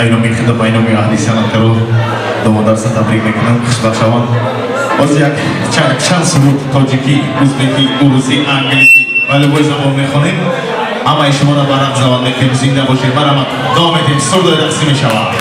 قاینامی خدا باینامی اهلی صنعت رو دومدرس تبریک میکنم. خوشبخشوان باز یک چند سبود تاجیکی، ازبکی، روسی، انگلیسی و لغوی زبان میخونیم. همه شما را برام زبان میکنیم. زنده باشید. برام دام میدیم. سرد رقصی میشود.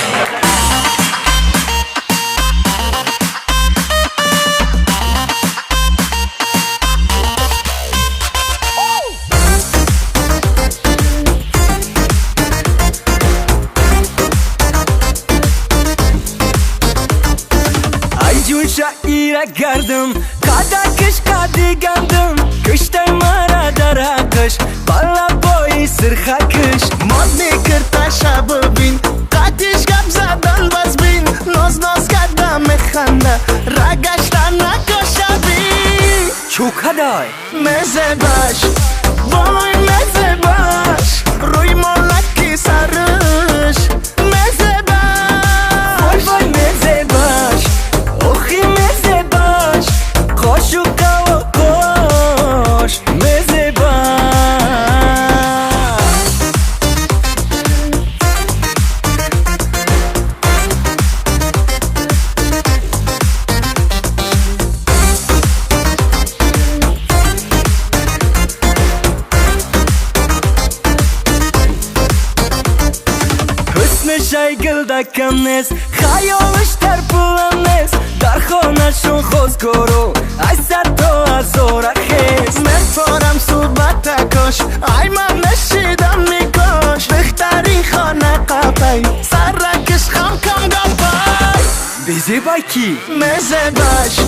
شعیره گردم کادکش کادی گندم کشته مرا در حقش بالا بایی سرخکش ماد میکرد شب بین قدیش گم زدن باز بین ناز کردم میخنده رگشتن نکشه بین چوکه دای مزه باش وای مزه باش روی مالکی سرش مزه باش وای مزه باش اوخی مزه باش خوشو و خوش مزه باش حسنش ای گلدکم نیست خیالش ترپولم نیست در خانهشون خوزگارو ای سر تو از زوره خیست میفارم صحبت کاش ای من نشیدم میکاش بختری خانه قپی سرکش خم کم گپای بیزی بای کی؟ مزه باش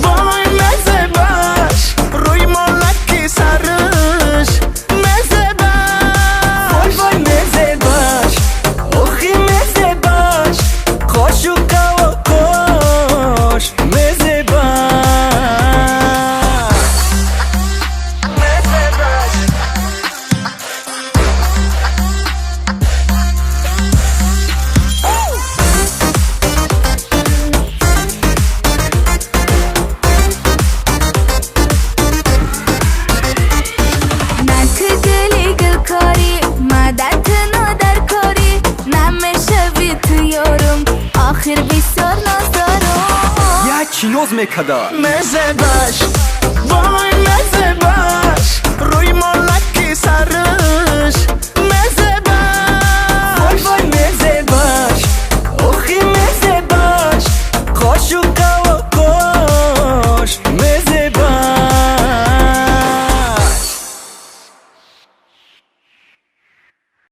وای مزه باش روی مالکی سرش مزه باش وای مزه باش اوخی مزه باش خوشو و خوش مزه باش مزه باش آخر بسیار ناز دارم یا چی ناز میکده مزه باش وای